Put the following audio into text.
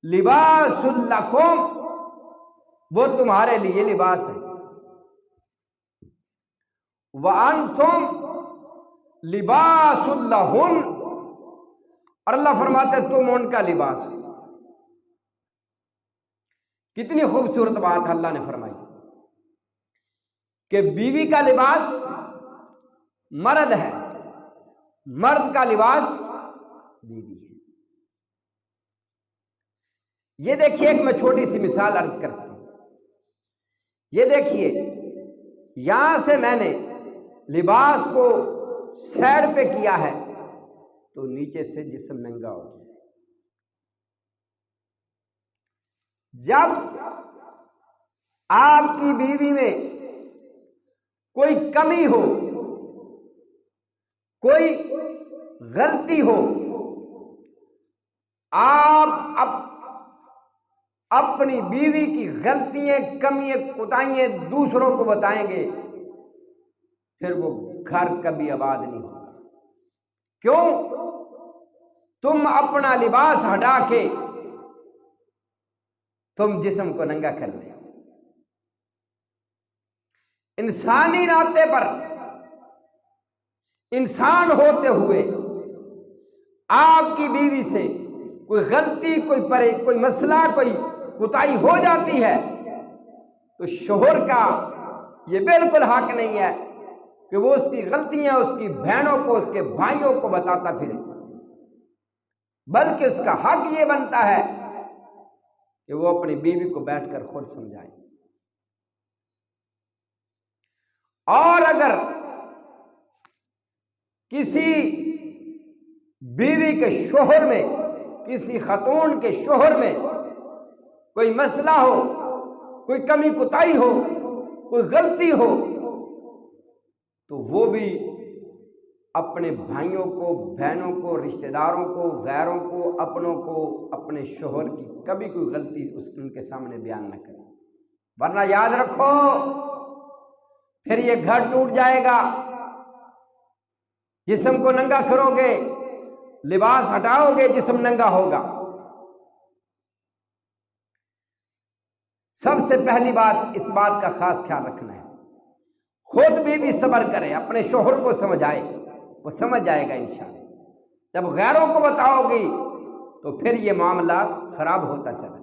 لباس لکم، وہ تمہارے لیے لباس ہے، وانتم لباس لہن، اور اللہ فرماتے تم ان کا لباس ہو۔ کتنی خوبصورت بات اللہ نے فرمائی کہ بیوی کا لباس مرد ہے، مرد کا لباس بیوی ہے۔ یہ دیکھیے، ایک میں چھوٹی سی مثال عرض کرتا ہوں۔ یہ دیکھیے، یہاں سے میں نے لباس کو سیڈ پہ کیا ہے تو نیچے سے جسم ننگا ہو گیا۔ جب آپ کی بیوی میں کوئی کمی ہو، کوئی غلطی ہو، آپ اپنی بیوی کی غلطیاں، کمیاں، کوتاہیاں دوسروں کو بتائیں گے، پھر وہ گھر کبھی آباد نہیں ہوگا۔ کیوں؟ تم اپنا لباس ہٹا کے تم جسم کو ننگا کر رہے ہو۔ انسانی ناطے پر، انسان ہوتے ہوئے آپ کی بیوی سے کوئی غلطی، کوئی مسئلہ، کوئی کوتاہی ہو جاتی ہے تو شوہر کا یہ بالکل حق نہیں ہے کہ وہ اس کی غلطیاں اس کی بہنوں کو، اس کے بھائیوں کو بتاتا پھرے، بلکہ اس کا حق یہ بنتا ہے کہ وہ اپنی بیوی کو بیٹھ کر خود سمجھائے۔ اور اگر کسی بیوی کے شوہر میں، کسی خاتون کے شوہر میں کوئی مسئلہ ہو، کوئی کمی کوتاہی ہو، کوئی غلطی ہو، تو وہ بھی اپنے بھائیوں کو، بہنوں کو، رشتہ داروں کو، غیروں کو، اپنوں کو، اپنے شوہر کی کبھی کوئی غلطی ان کے سامنے بیان نہ کرے، ورنہ یاد رکھو پھر یہ گھر ٹوٹ جائے گا۔ جسم کو ننگا کرو گے، لباس ہٹاؤ گے، جسم ننگا ہوگا۔ سب سے پہلی بات اس بات کا خاص خیال رکھنا ہے، خود بھی صبر کرے، اپنے شوہر کو سمجھائے، وہ سمجھ جائے گا انشاءاللہ۔ جب غیروں کو بتاؤ گی تو پھر یہ معاملہ خراب ہوتا چلا